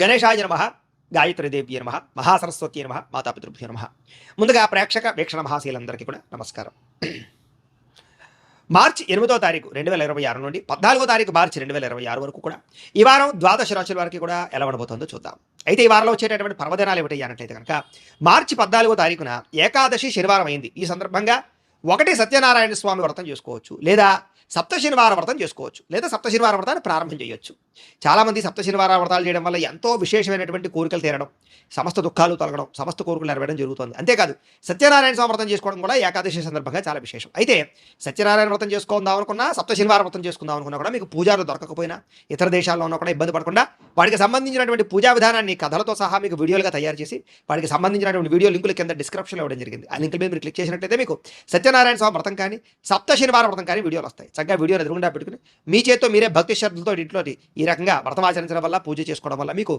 గణేశాయ నమః, గాయత్రీదేవ్యై నమః, మహాసరస్వతీ నమః, మాతాపితృభ్యో నమః. ముందుగా ప్రేక్షక వీక్షణ మహాశీలందరికీ కూడా నమస్కారం. మార్చి 8వ తారీఖు 2026 నుండి 14వ తారీఖు మార్చి 2026 వరకు కూడా ఈ వారం ద్వాదశ రాశుల వారికి కూడా ఎలా ఉండబోతుందో చూద్దాం. అయితే ఈ వారంలో వచ్చేటటువంటి పర్వదినాలు ఏమిటి అన్నట్లయితే కనుక మార్చి 14వ తారీఖున ఏకాదశి శనివారం అయింది. ఈ సందర్భంగా ఒకటి సత్యనారాయణ స్వామి వ్రతం చేసుకోవచ్చు, లేదా సప్త శనివార వ్రతం చేసుకోవచ్చు, లేదా సప్త శనివార వ్రతాన్ని ప్రారంభం చేయొచ్చు. చాలామంది సప్త శనివార వ్రతాలు చేయడం వల్ల ఎంతో విశేషమైనటువంటి కోరికలు తీరడం, సమస్త దుఃఖాలు తొలగడం, సమస్త కోరికలు నెరవేరడం జరుగుతుంది. అంతేకాదు సత్యనారాయణ స్వామి వ్రతం చేసుకోవడం కూడా ఏకాదశి సందర్భంగా చాలా విశేషం. అయితే సత్యనారాయణ వ్రతం చేసుకుందాం అనుకున్నా, సప్త శనివార వ్రతం చేసుకుందాం అనుకున్నా కూడా మీకు పూజారులు దొరకకపోయినా, ఇతర దేశాల్లో ఉన్నా కూడా ఇబ్బంది పడకుండా వాటికి సంబంధించినటువంటి పూజా విధానాన్ని కథలతో సహా మీకు వీడియోలుగా తయారు చేసి వాటికి సంబంధించినటువంటి వీడియో లింకులు కింద డిస్క్రిప్షన్లో ఇవ్వడం జరిగింది. ఆ లింకుల మీద మీరు క్లిక్ చేసినట్లయితే మీకు సత్యనారాయణ స్వామి వ్రతం కానీ, సప్త శనివార వ్రతం కానీ వీడియోలు వస్తాయి. చక్కగా వీడియోని ఎదురుగుండా పెట్టుకుని మీ చేతితో మీరే భక్తి శ్రద్ధలతో ఇంట్లో ఈ రకంగా వ్రతం ఆచరించడం వల్ల, పూజ చేసుకోవడం వల్ల మీకు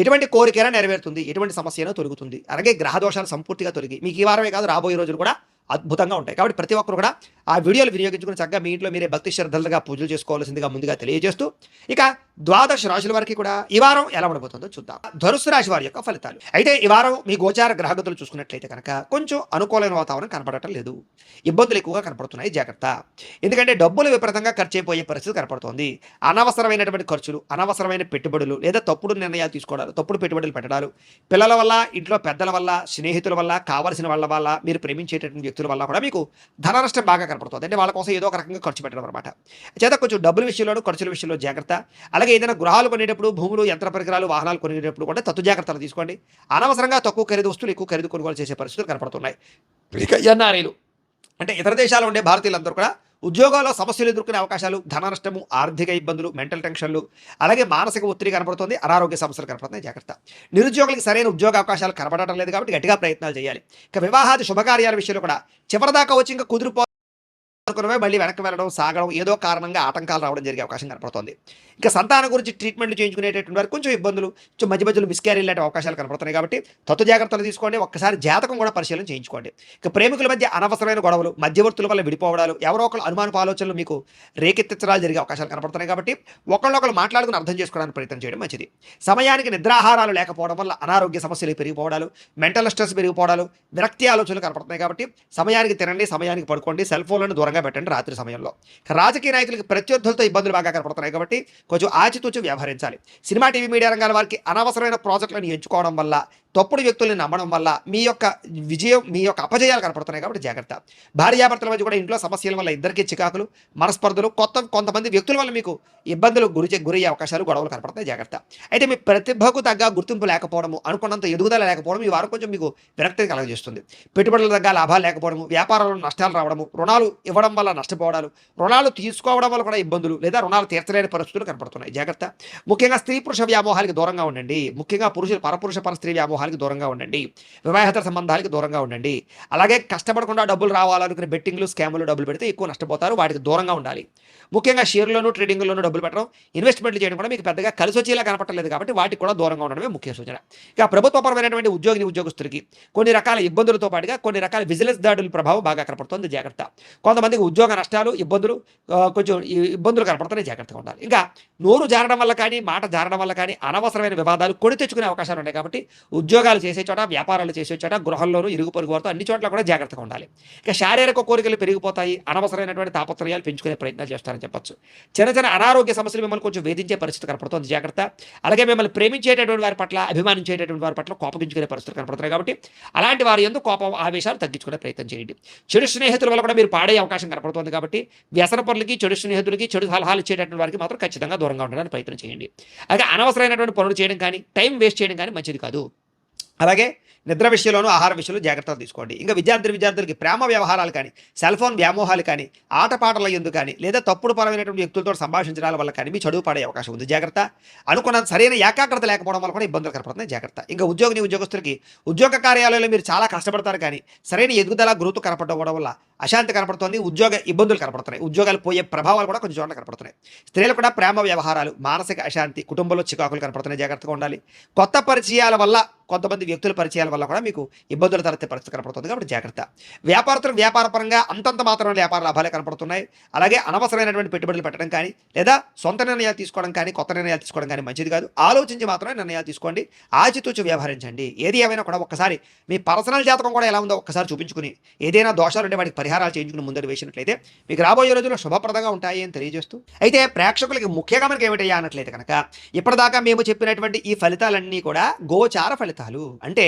ఎటువంటి కోరికైనా నెరవేరుతుంది, ఎటువంటి సమస్య అయినా తొలగుతుంది. అలాగే గ్రహ దోషాలు సంపూర్తిగా తొలగి మీకు ఈ వారమే కాదు రాబోయే రోజులు కూడా అద్భుతంగా ఉంటాయి. కాబట్టి ప్రతి ఒక్కరు కూడా ఆ వీడియోలు వినియోగించుకుని చక్కగా మీ ఇంట్లో మీరే భక్తి శ్రద్ధలుగా పూజలు చేసుకోవాల్సిందిగా ముందుగా తెలియజేస్తూ, ఇక ద్వాదశ రాశుల వారికి కూడా ఈ వారం ఎలా ఉండబోతుందో చూద్దాం. ధనుస్సు రాశి వారి యొక్క ఫలితాలు. అయితే ఈ వారం మీ గోచార గ్రహగతులు చూసుకున్నట్లయితే కనుక కొంచెం అనుకూలమైన వాతావరణం కనపడటం లేదు, ఇబ్బందులు ఎక్కువగా కనపడుతున్నాయి. జాగ్రత్త. ఎందుకంటే డబ్బులు విపరీతంగా ఖర్చు అయిపోయే పరిస్థితి కనపడుతోంది. అనవసరమైనటువంటి ఖర్చులు, అనవసరమైన పెట్టుబడులు, లేదా తప్పుడు నిర్ణయాలు తీసుకోవడాలు, తప్పుడు పెట్టుబడులు పెట్టడాలు, పిల్లల వల్ల, ఇంట్లో పెద్దల వల్ల, స్నేహితుల వల్ల, కావలసిన వాళ్ళ వల్ల, మీరు ప్రేమించేటటువంటి వ్యక్తుల వల్ల కూడా మీకు ధన నష్టం బాగా కనపడుతుంది. అంటే వాళ్ళ కోసం ఏదో ఒక రకంగా ఖర్చు పెట్టడం అనమాట. చేత కొంచెం డబ్బుల విషయంలోనూ ఖర్చుల విషయంలో జాగ్రత్త. అలాగే ఏదైనా గృహాలు కొనేటప్పుడు, భూములు, యంత్ర పరికరాలు, వాహనాలు కొనేటప్పుడు కూడా తత్తు జాగ్రత్తలు తీసుకోండి. అనవసరంగా తక్కువ ఖరీదు వస్తువులు ఎక్కువ ఖరీదు కొనుగోలు చేసే పరిస్థితులు కనపడుతున్నాయి. ఇక ఎన్ఆర్ఐలు అంటే ఇతర దేశాల్లో ఉండే భారతీయులందరూ కూడా ఉద్యోగాల్లో సమస్యలు ఎదుర్కొనే అవకాశాలు, ధన నష్టము, ఆర్థిక ఇబ్బందులు, మెంటల్ టెన్షన్లు, అలాగే మానసిక ఒత్తిడి కనపడుతుంది, అనారోగ్య సమస్యలు కనపడుతున్నాయి. జాగ్రత్త. నిరుద్యోగులకు సరైన ఉద్యోగ అవకాశాలు కనపడటం లేదు కాబట్టి గట్టిగా ప్రయత్నాలు చేయాలి. ఇక వివాహాది శుభకార్యాల విషయంలో కూడా చివరిదాకా వచ్చి ఇంకా కుదిరిపో అనుకున్నవే మళ్ళీ వెనక్కి వెళ్ళడం, సాగడం, ఏదో కారణంగా ఆటంకాలు రావడం జరిగే అవకాశం కనపడుతుంది. ఇక సంతానం గురించి ట్రీట్మెంట్లు చేయించుకునేటటువంటి వారికి కొంచెం ఇబ్బందులు, మధ్య మధ్యలో మిస్క్యారీ లాంటి అవకాశాలు కనపడుతున్నాయి. కాబట్టి తత్వ జాగ్రత్తలు తీసుకోండి. ఒక్కసారి జాతకం కూడా పరిశీలన చేయించుకోండి. ఇక ప్రేమికుల మధ్య అనవసరమైన గొడవలు, మధ్యవర్తుల వల్ల విడిపోవడాలు, ఎవరో ఒకరు అనుమానపు ఆలోచనలు మీకు రేకెత్తించడాలు జరిగే అవకాశాలు కనపడుతున్నాయి. కాబట్టి ఒకళ్ళొకళ్ళు మాట్లాడుకుని అర్థం చేసుకోవడానికి ప్రయత్నం చేయడం మంచిది. సమయానికి నిద్రాహారాలు లేకపోవడం వల్ల అనారోగ్య సమస్యలు పెరిగిపోవడాలు, మెంటల్ స్ట్రెస్ పెరిగిపోవడాలు, విరక్తి ఆలోచనలు కనపడుతున్నాయి. కాబట్టి సమయానికి తినండి, సమయానికి పడుకోండి, సెల్ ఫోన్లను దూరంగా పెట్టండి రాత్రి సమయంలో. రాజకీయ నాయకులకి ప్రత్యర్థులతో ఇబ్బందులు బాగా కనపడుతున్నాయి. కాబట్టి కొంచెం ఆచితూచి వ్యవహరించాలి. సినిమా, టీవీ, మీడియా రంగాల వారికి అనవసరమైన ప్రాజెక్టులను ఎంచుకోవడం వల్ల, తప్పుడు వ్యక్తుల్ని నమ్మడం వల్ల మీ యొక్క విజయం, మీ యొక్క అపజయాలు కనపడుతున్నాయి. కాబట్టి జాగ్రత్త. భార్యాభర్తల మధ్య కూడా ఇంట్లో సమస్యల వల్ల ఇద్దరికీ చికాకులు, మనస్పర్ధలు, కొంతమంది వ్యక్తుల వల్ల మీకు ఇబ్బందులు గురయ్యే అవకాశాలు, గొడవలు కనపడుతున్నాయి. జాగ్రత్త. అయితే మీ ప్రతిభకు తగ్గ గుర్తింపు లేకపోవడము, అనుకున్నంత ఎదుగుదల లేకపోవడం ఈ వారం కొంచెం మీకు విరక్తిని కలగజేస్తుంది. పెట్టుబడుల తగ్గ లాభాలు లేకపోవడము, వ్యాపారంలో నష్టాలు రావడము, రుణాలు ఇవ్వడం వల్ల నష్టపోవడాలు, రుణాలు తీసుకోవడం వల్ల కూడా ఇబ్బందులు, లేదా రుణాలు తీర్చలేని పరిస్థితులు కనపడుతున్నాయి. జాగ్రత్త. ముఖ్యంగా స్త్రీ పురుష వ్యామోహాలకు దూరంగా ఉండండి. ముఖ్యంగా పరపురుష పరస్త్రీ వ్యామోహాలకు దూరంగా ఉండండి. వివాహేతర సంబంధాలకు దూరంగా ఉండండి. అలాగే కష్టపడకుండా డబ్బులు రావాలనుకునే బెట్టింగ్లు, స్కాములు డబ్బులు పెడితే ఎక్కువ నష్టపోతారు. వాటికి దూరంగా ఉండాలి. ముఖ్యంగా షేర్లోను, ట్రేడింగ్లోనూ డబ్బులు పెట్టడం, ఇన్వెస్ట్మెంట్లు చేయడం కూడా మీకు పెద్దగా కలిసి వచ్చేలా కనపడలేదు. కాబట్టి వాటికి కూడా దూరంగా ఉండడమే ముఖ్య సూచన. ఇక ప్రభుత్వపరమైనటువంటి ఉద్యోగస్తులకి కొన్ని రకాల ఇబ్బందులతో పాటుగా కొన్ని రకాల విజిలెన్స్ దాడుల ప్రభావం బాగా కనపడుతుంది. జాగ్రత్త. కొంతమందికి ఉద్యోగ నష్టాలు, ఇబ్బందులు, కొంచెం ఇబ్బందులు కనపడుతున్నాయి. జాగ్రత్తగా ఉండాలి. ఇంకా నోరు జారడం వల్ల కానీ, మాట జారడం వల్ల కానీ అనవసరమైన వివాదాలు కొని తెచ్చుకునే అవకాశాలు ఉన్నాయి. కాబట్టి ఉద్యోగాలు చేసే చోట, వ్యాపారాలు చేసే చోట, గృహంలోనూ, ఇరుగు పొరుగు వారితో అన్ని చోట్ల కూడా జాగ్రత్తగా ఉండాలి. ఇక శారీరక కోరికలు పెరిగిపోతాయి. అనవసరమైనటువంటి తాపత్రయాలు పెంచుకునే ప్రయత్నాలు చేస్తారని చెప్పొచ్చు. చిన్న చిన్న అనారోగ్య సమస్యలు మిమ్మల్ని కొంచెం వేధించే పరిస్థితి కనపడుతుంది. జాగ్రత్త. అలాగే మిమ్మల్ని ప్రేమించేటటువంటి వారి పట్ల, అభిమానించేటటువంటి వారి పట్ల కోపగించుకునే పరిస్థితులు కనపడుతున్నాయి. కాబట్టి అలాంటి వారి యందు కోపం, ఆవేశాలు తగ్గించుకునే ప్రయత్నం చేయండి. చెడు స్నేహితుల వల్ల కూడా మీరు పాడే అవకాశం కనపడుతుంది. కాబట్టి వ్యసన పనులకి, చెడు స్నేహితులకి, చెడు సలహాలు ఇచ్చేటటువంటి వారికి మాత్రం ఖచ్చితంగా దూరంగా ఉండడానికి ప్రయత్నం చేయండి. అలాగే అనవసరమైనటువంటి పనులు చేయడం కానీ, టైం వేస్ట్ చేయడం కానీ మంచిది కాదు. అలాగే నిద్ర విషయంలోనూ, ఆహార విషయంలో జాగ్రత్తలు తీసుకోండి. ఇంకా విద్యార్థులకి ప్రేమ వ్యవహారాలు కానీ, సెల్ ఫోన్ వ్యామోహాలు కానీ, ఆటపాటల ఎందుకు కానీ, లేదా తప్పుడు పరమైనటువంటి వ్యక్తులతో సంభాషించడాల వల్ల కానీ మీ చదువు పడే అవకాశం ఉంది. జాగ్రత్త. అనుకున్న సరైన ఏకాగ్రత లేకపోవడం వల్ల కూడా ఇబ్బందులు కనపడుతున్నాయి. జాగ్రత్త. ఇంకా ఉద్యోగస్తులకి ఉద్యోగ కార్యాలయంలో మీరు చాలా కష్టపడతారు కానీ సరైన ఎదుగుదల, గ్రోత్ కనపడడం వల్ల అశాంతి కనపడుతుంది. ఉద్యోగ ఇబ్బందులు కనపడుతున్నాయి. ఉద్యోగాలు పోయే ప్రభావాలు కూడా కొన్ని చోట్ల కనపడుతున్నాయి. స్త్రీలు కూడా ప్రేమ వ్యవహారాలు, మానసిక అశాంతి, కుటుంబంలో చికాకులు కనపడుతున్నాయి. జాగ్రత్తగా ఉండాలి. కొత్త పరిచయాల వల్ల కొంతమంది వ్యక్తుల పరిచయాల వల్ల కూడా మీకు ఇబ్బందుల తలెత్తే పరిస్థితి కనపడుతుంది. కాబట్టి జాగ్రత్త. వ్యాపారస్తులకు వ్యాపారపరంగా అంతంత మాత్రమే వ్యాపార లాభాలే కనపడుతున్నాయి. అలాగే అనవసరమైనటువంటి పెట్టుబడులు పెట్టడం కానీ, లేదా సొంత నిర్ణయాలు తీసుకోవడం కానీ, కొత్త నిర్ణయాలు తీసుకోవడం కానీ మంచిది కాదు. ఆలోచించి మాత్రమే నిర్ణయాలు తీసుకోండి. ఆచితూచి వ్యవహరించండి. ఏది ఏమైనా కూడా ఒక్కసారి మీ పర్సనల్ జాతకం కూడా ఎలా ఉందో ఒక్కసారి చూపించుకుని, ఏదైనా దోషాలు ఉంటే వాటికి పరిహారాలు చేయించుకుని ముందడు వేసినట్లయితే మీకు రాబోయే రోజుల్లో శుభప్రదంగా ఉంటాయి అని తెలియజేస్తూ, అయితే ప్రేక్షకులకి ముఖ్యంగా మనకి ఏమిటయ్యా అన్నట్లయితే కనుక, ఇప్పటిదాకా మేము చెప్పినటువంటి ఈ ఫలితాలన్నీ కూడా గోచార ఫలితాలు. అంటే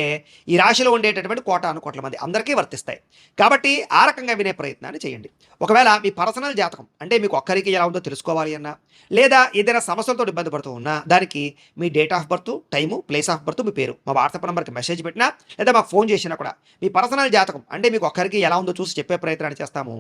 ఈ రాశిలో ఉండేటటువంటి కోటాను కోట్ల మంది అందరికీ వర్తిస్తాయి. కాబట్టి ఆ రకంగా వినే ప్రయత్నాన్ని చేయండి. ఒకవేళ మీ పర్సనల్ జాతకం అంటే మీకు ఒక్కరికి ఎలా ఉందో తెలుసుకోవాలి అన్నా, లేదా ఏదైనా సమస్యలతో ఇబ్బంది పడుతూ ఉన్నా, దానికి మీ date of birth, time, place of birth, మీ పేరు మా వాట్సాప్ నెంబర్కి మెసేజ్ పెట్టినా, లేదా మాకు ఫోన్ చేసినా కూడా మీ పర్సనల్ జాతకం అంటే మీకు ఒక్కరికి ఎలా ఉందో చూసి చెప్పే ప్రయత్నాన్ని చేస్తాము.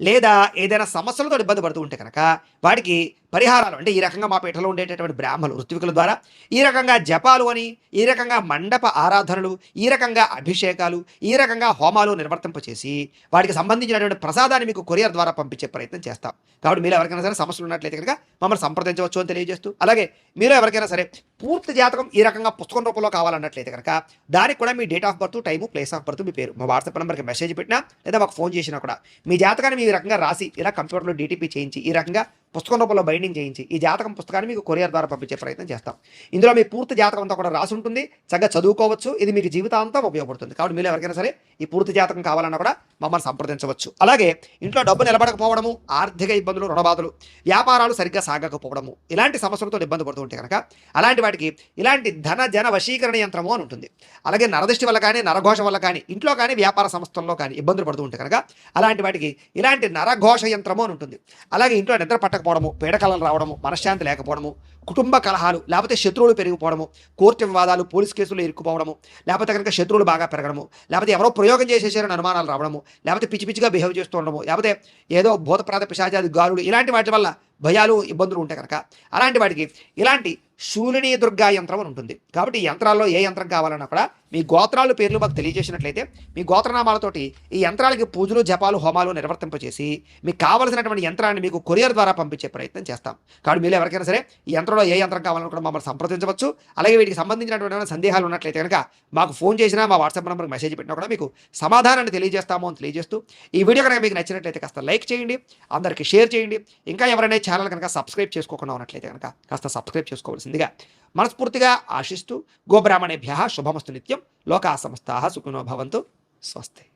లేదా ఏదైనా సమస్యలతో ఇబ్బంది పడుతూ ఉంటే కనుక వాటికి పరిహారాలు అంటే ఈ రకంగా మా పీఠలో ఉండేటటువంటి బ్రాహ్మణులు ఋత్వికుల ద్వారా ఈ రకంగా జపాలు అని, ఈ రకంగా మండప ఆరాధనలు, ఈ రకంగా అభిషేకాలు, ఈ రకంగా హోమాలు నిర్వర్తింపచేసి వాటికి సంబంధించినటువంటి ప్రసాదాన్ని మీకు కొరియర్ ద్వారా పంపించే ప్రయత్నం చేస్తాం. కాబట్టి మీరు ఎవరికైనా సరే సమస్యలు ఉన్నట్లయితే కనుక మమ్మల్ని సంప్రదించవచ్చు అని తెలియజేస్తూ, అలాగే మీరు ఎవరికైనా సరే పూర్తి జాతకం ఈ రకంగా పుస్తకం రూపంలో కావాలన్నట్లయితే కనుక దానికి కూడా మీ date of birth, time, place of birth, మీ పేరు మా వాట్సాప్ నెంబర్కి మెసేజ్ పెట్టినా, లేదా మాకు ఫోన్ చేసినా కూడా మీ జాతకాన్ని మీ రకంగా రాసి ఇలా కంప్యూటర్లో డీటీపీ చేయించి ఈ రకంగా పుస్తకం రూపంలో బైండింగ్ చేయించి ఈ జాతకం పుస్తకాన్ని మీకు కొరియర్ ద్వారా పంపించే ప్రయత్నం చేస్తాం. ఇందులో మీ పూర్తి జాతకం అంతా కూడా రాసి ఉంటుంది. చక్కగా చదువుకోవచ్చు. ఇది మీకు జీవితాంతం ఉపయోగపడుతుంది. కాబట్టి మీరు ఎవరికైనా సరే ఈ పూర్తి జాతకం కావాలన్నా కూడా మమ్మల్ని సంప్రదించవచ్చు. అలాగే ఇంట్లో డబ్బు నిలబడకపోవడము, ఆర్థిక ఇబ్బందులు, రుణబాధలు, వ్యాపారాలు సరిగ్గా సాగకపోవడము, ఇలాంటి సమస్యలతో ఇబ్బంది పడుతూ ఉంటే కనుక అలాంటి వాటికి ఇలాంటి ధన జన వశీకరణ యంత్రము అని ఉంటుంది. అలాగే నరదృష్టి వల్ల కానీ, నరఘోష వల్ల కానీ, ఇంట్లో కానీ, వ్యాపార సంస్థల్లో కానీ ఇబ్బందులు పడుతూ ఉంటే కనుక అలాంటి వాటికి ఇలాంటి నరఘోష యంత్రము అని ఉంటుంది. అలాగే ఇంట్లో నిద్ర పట్టకపోవడము, పీడకలలు రావడము, మనశ్శాంతి లేకపోవడము, కుటుంబ కలహాలు, లేకపోతే శత్రువులు పెరిగిపోవడము, కోర్టు వివాదాలు, పోలీస్ కేసులు ఇరుక్కుపోవడము, లేకపోతే కనుక శత్రువులు బాగా పెరగడము, లేకపోతే ఎవరో ప్రయోగం చేసేసారని అనుమానాలు రావడము, లేకపోతే పిచ్చి పిచ్చిగా బిహేవ్ చేస్తూ ఉండడము, లేకపోతే ఏదో భూతప్రాత పిశాచాది గాలులు, ఇలాంటి వాటి వల్ల భయాలు, ఇబ్బందులు ఉంటాయి కనుక అలాంటి వాటికి ఇలాంటి శూలిని దుర్గా యంత్రం అని ఉంటుంది. కాబట్టి ఈ యంత్రాల్లో ఏ యంత్రం కావాలన్నా కూడా మీ గోత్రాలు పేర్లు మాకు తెలియజేసినట్లయితే మీ గోత్రనామాలతోటి ఈ యంత్రాలకి పూజలు, జపాలు, హోమాలు నిర్వర్తింపచేసి మీకు కావలసినటువంటి యంత్రాన్ని మీకు కొరియర్ ద్వారా పంపించే ప్రయత్నం చేస్తాం. కాబట్టి మీరు ఎవరికైనా సరే ఈ యంత్రంలో ఏ యంత్రం కావాలన్నా కూడా మమ్మల్ని సంప్రదించవచ్చు. అలాగే వీటికి సంబంధించినటువంటి సందేహాలు ఉన్నట్లయితే కనుక మాకు ఫోన్ చేసినా, మా వాట్సాప్ నెంబర్కి మెసేజ్ పెట్టినా కూడా మీకు సమాధానాన్ని తెలియజేస్తాము అని తెలియజేస్తూ, ఈ వీడియో కనుక మీకు నచ్చినట్లయితే కాస్త లైక్ చేయండి, అందరికీ షేర్ చేయండి. ఇంకా ఎవరైనా ఛానల్ కనుక సబ్స్క్రైబ్ చేసుకోకుండా ఉన్నట్లయితే కనుక కాస్త సబ్స్క్రైబ్ చేసుకోవాల్సిందిగా మనస్ఫూర్తిగా ఆశిస్తూ, గోబ్రాహ్మణేభ్యః శుభమస్తు నిత్యం. లోకా సమస్తాః సుఖినో భవంతు. స్వస్తి.